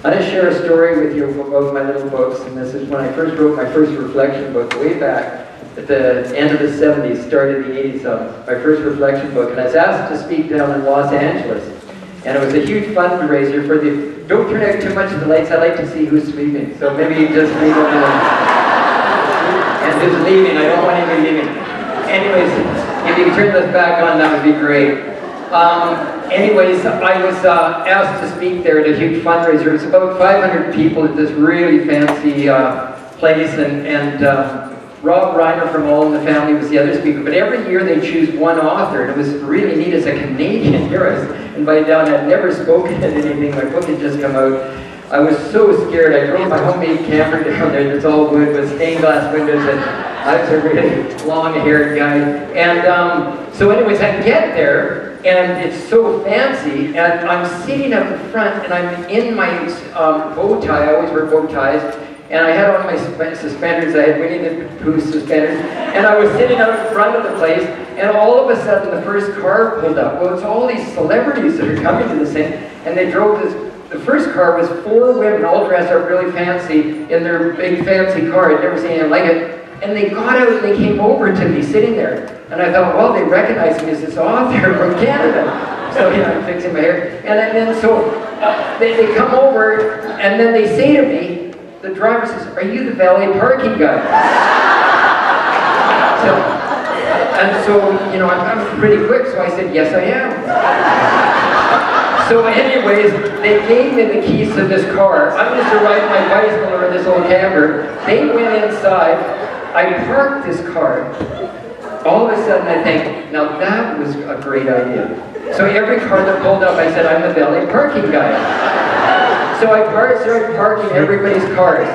I'm going to share a story with you about my little books, and this is when I first wrote my first reflection book way back at the end of the 70s, start of the 80s, my first reflection book, and I was asked to speak down in Los Angeles. And it was a huge fundraiser for the, don't turn out too much of the lights, I like to see who's sleeping, so maybe just leave them alone. And who's leaving, I don't want anybody leaving. Anyways, if you can turn this back on, that would be great. Anyways, I was asked to speak there at a huge fundraiser. It was about 500 people at this really fancy place, and Rob Reiner from All in the Family was the other speaker. But every year they choose one author, and it was really neat as a Canadian. Here I was invited down. I'd never spoken at anything. My book had just come out. I was so scared. I drove my homemade camper down there that's all wood with stained glass windows, and I was a really long-haired guy. And so anyways, I get there, and it's so fancy, and I'm sitting up in front, and I'm in my bow tie. I always wear bow ties. And I had on my suspenders, I had Winnie the Pooh suspenders, and I was sitting out in front of the place, and all of a sudden the first car pulled up. Well, it's all these celebrities that are coming to this thing, and they drove this, the first car was 4 women all dressed up really fancy in their big fancy car. I'd never seen anything like it. And they got out and they came over to me sitting there. And I thought, well, they recognize me as this author from Canada. So, you know, I'm fixing my hair. And then so they come over, and then they say to me, the driver says, "Are you the valet parking guy?" So, you know, I'm pretty quick, so I said, "Yes, I am." So anyways, they gave me the keys to this car. I'm just to ride my bicycle or this old camper. They went inside. I parked this car. All of a sudden I think, now that was a great idea. So every car that pulled up, I said, "I'm the valet parking guy." So I started parking everybody's cars.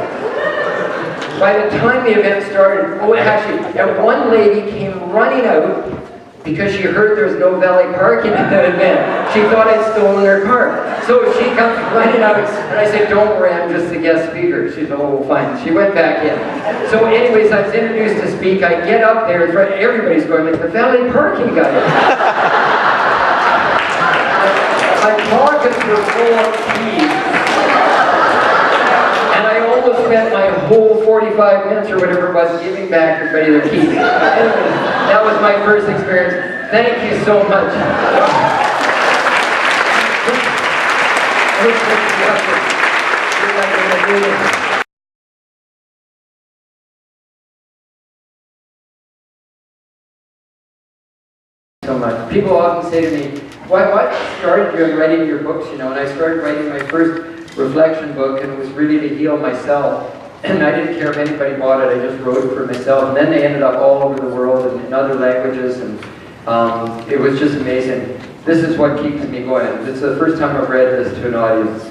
By the time the event started, oh actually, and one lady came running out because she heard there was no valet parking at the event. She thought I'd stolen her car. So she comes running out, and I said, "Don't worry, I'm just the guest speaker." She said, "Oh, fine." She went back in. So anyways, I was introduced to speak. I get up there in front, everybody's going like, "The valet parking guy." My pockets were full of keys. Spent my whole 45 minutes or whatever it was giving back everybody their keys. Anyway, that was my first experience. Thank you so much. So much. People often say to me, what started you in writing your books, you know? And I started writing my first reflection book, and it was really to heal myself. And I didn't care if anybody bought it, I just wrote it for myself. And then they ended up all over the world and in other languages, and it was just amazing. This is what keeps me going. This is the first time I've read this to an audience.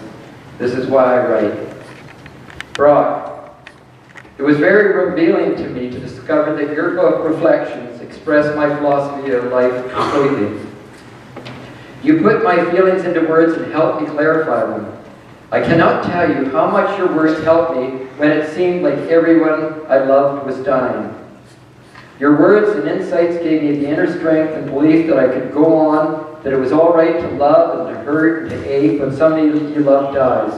This is why I write. Brock, it was very revealing to me to discover that your book, Reflections, expressed my philosophy of life completely. You put my feelings into words and helped me clarify them. I cannot tell you how much your words helped me when it seemed like everyone I loved was dying. Your words and insights gave me the inner strength and belief that I could go on, that it was all right to love and to hurt and to ache when somebody you love dies.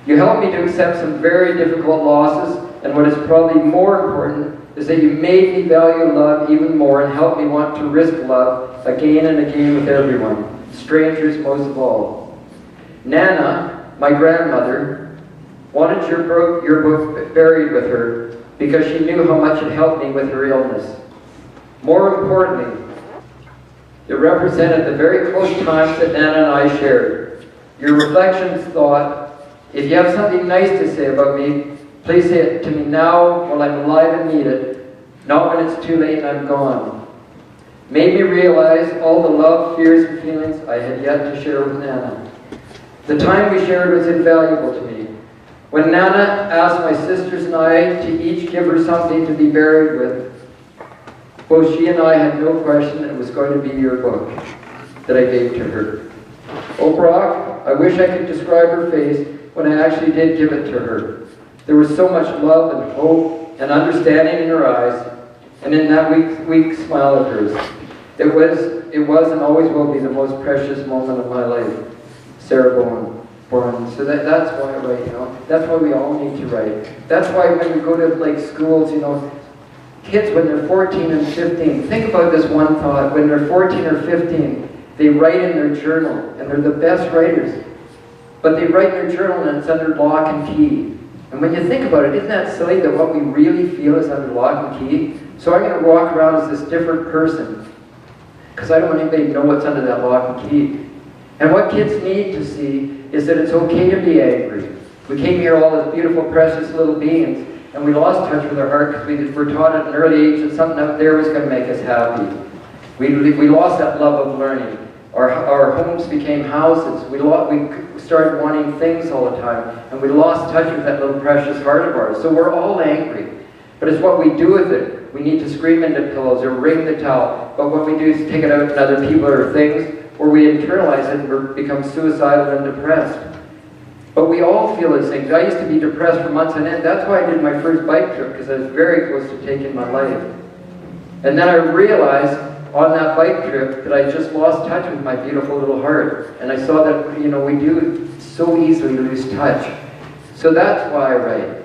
You helped me to accept some very difficult losses, and what is probably more important is that you made me value love even more and helped me want to risk love again and again with everyone, strangers most of all. Nana, my grandmother, wanted your book buried with her because she knew how much it helped me with her illness. More importantly, it represented the very close times that Nana and I shared. Your reflections thought, if you have something nice to say about me, please say it to me now while I'm alive and need it, not when it's too late and I'm gone. Made me realize all the love, fears, and feelings I had yet to share with Nana. The time we shared was invaluable to me. When Nana asked my sisters and I to each give her something to be buried with, both she and I had no question that it was going to be your book that I gave to her. Oh, Brock, I wish I could describe her face when I actually did give it to her. There was so much love and hope and understanding in her eyes, and in that weak smile of hers. It was and always will be the most precious moment of my life. Sarah Bowen. born. So that's why I write, you know. That's why we all need to write. That's why when we go to like schools, you know, kids when they're 14 and 15, think about this one thought. When they're 14 or 15, they write in their journal, and they're the best writers. But they write in their journal and it's under lock and key. And when you think about it, isn't that silly that what we really feel is under lock and key? So I'm going to walk around as this different person, because I don't want anybody to know what's under that lock and key. And what kids need to see is that it's okay to be angry. We came here all as beautiful, precious little beings, and we lost touch with our heart because we were taught at an early age that something out there was going to make us happy. We lost that love of learning. Our homes became houses. We started wanting things all the time, and we lost touch with that little precious heart of ours. So we're all angry. But it's what we do with it. We need to scream into pillows or wring the towel. But what we do is take it out on other people or things, or we internalize it and become suicidal and depressed. But we all feel these things. I used to be depressed for months on end. That's why I did my first bike trip, because I was very close to taking my life. And then I realized on that bike trip that I just lost touch with my beautiful little heart. And I saw that, you know, we do so easily lose touch. So that's why I write.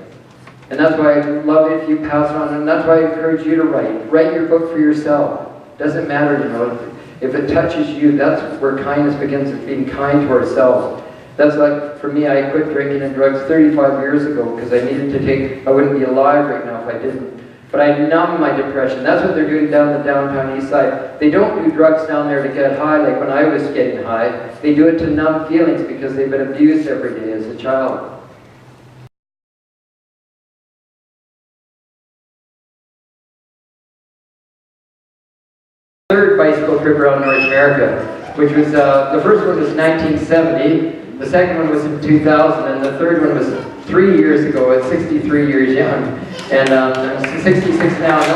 And that's why I love it if you pass it on. And that's why I encourage you to write. Write your book for yourself. Doesn't matter, you know. If it touches you, that's where kindness begins, is being kind to ourselves. That's like, for me, I quit drinking and drugs 35 years ago because I needed to take, I wouldn't be alive right now if I didn't. But I numb my depression. That's what they're doing down the downtown east side. They don't do drugs down there to get high like when I was getting high. They do it to numb feelings because they've been abused every day as a child. Third bicycle trip around North America, which was, the first one was 1970, the second one was in 2000, and the third one was 3 years ago at 63 years young. And I'm 66 now, and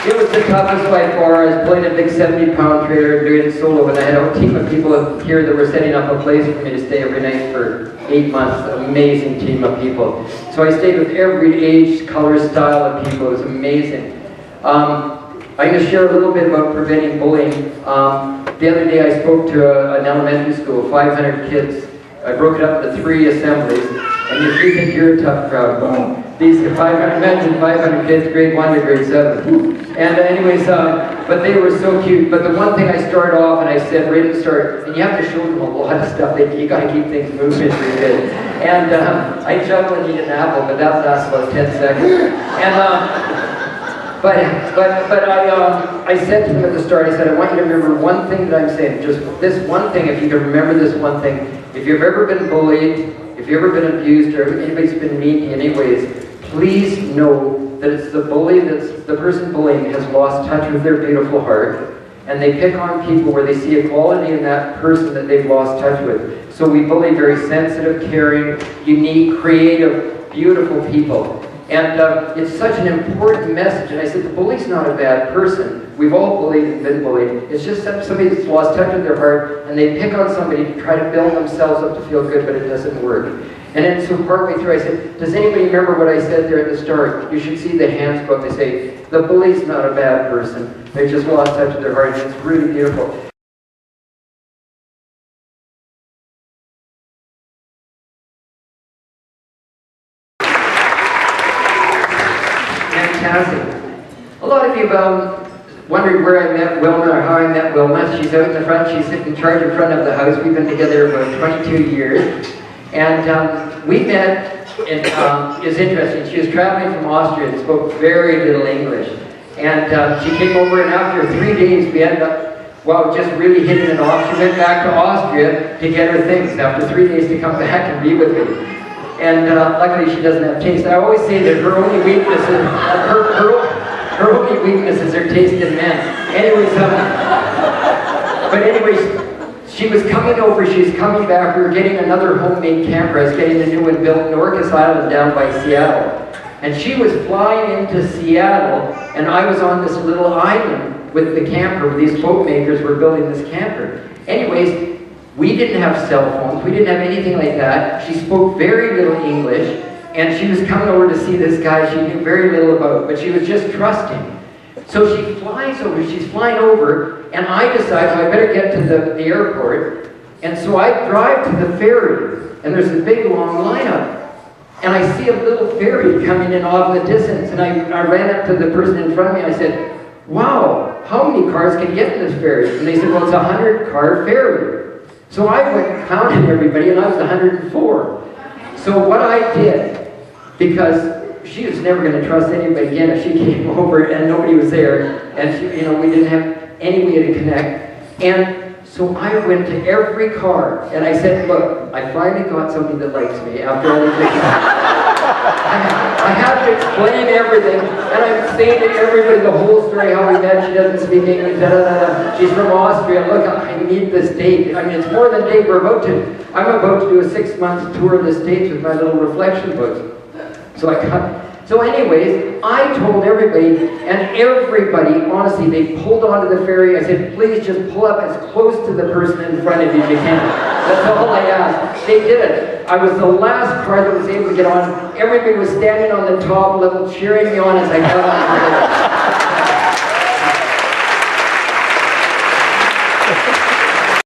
it was the toughest by far. I was pulling a big 70-pound trailer and doing it solo, and I had a team of people here that were setting up a place for me to stay every night for 8 months. An amazing team of people. So I stayed with every age, color, style of people. It was amazing. I'm going to share a little bit about preventing bullying. The other day I spoke to an elementary school, 500 kids. I broke it up into 3 assemblies, and if you think you're a tough crowd, these 500, imagine 500 kids, grade 1 to grade 7. And anyways, but they were so cute. But the one thing I started off, and I said right at the start, and you have to show them a lot of stuff, you got to keep things moving pretty good. And I juggle and eat an apple, but that lasts about 10 seconds. And But I said to them at the start, I said, I want you to remember one thing that I'm saying, just this one thing, if you can remember this one thing. If you've ever been bullied, if you've ever been abused, or anybody's been mean to you anyways, please know that it's the bully, the person bullying has lost touch with their beautiful heart, and they pick on people where they see a quality in that person that they've lost touch with. So we bully very sensitive, caring, unique, creative, beautiful people. And it's such an important message. And I said, the bully's not a bad person. We've all bullied and been bullied. It's just that somebody that's lost touch with their heart, and they pick on somebody to try to build themselves up to feel good, but it doesn't work. And then so partway through I said, does anybody remember what I said there at the start? You should see the hands go up. They say, the bully's not a bad person. They just lost touch with their heart, and it's really beautiful. A lot of you wondered where I met Wilma or how I met Wilma. She's out in the front. She's in charge in front of the house. We've been together about 22 years. And we met, and it was interesting. She was traveling from Austria and spoke very little English. And she came over, and after 3 days we ended up, well, just really hitting it off. She went back to Austria to get her things after 3 days to come back and be with me. And luckily she doesn't have taste. I always say that her only weakness is, her only weaknesses are taste in men. Anyways, she was coming over, she's coming back, we were getting another homemade camper. I was getting a new one built in Orcas Island down by Seattle. And she was flying into Seattle, and I was on this little island with the camper, where these boat makers were building this camper. Anyways, we didn't have cell phones, we didn't have anything like that. She spoke very little English, and she was coming over to see this guy she knew very little about, but she was just trusting. So she flies over, she's flying over, and I decide, I better get to the airport. And so I drive to the ferry, and there's a big long lineup. And I see a little ferry coming in off in the distance, and I ran up to the person in front of me, and I said, wow, how many cars can get in this ferry? And they said, well, it's a 100-car ferry. So I went and counted everybody, and I was 104. So what I did, because she was never going to trust anybody again if she came over and nobody was there, and she, we didn't have any way to connect. And so I went to every car, and I said, look, I finally got somebody that likes me after all these years. I have to explain everything, and I'm saying to everybody the whole story, how we met, she doesn't speak English, she's from Austria, look, I need this date. I mean, it's more than a date, I'm about to do a 6-month tour of the States with my little reflection books. So anyways, I told everybody, and everybody, honestly, they pulled onto the ferry. I said, please just pull up as close to the person in front of you as you can. That's all I asked. They did it. I was the last car that was able to get on. Everybody was standing on the top level, cheering me on as I got on.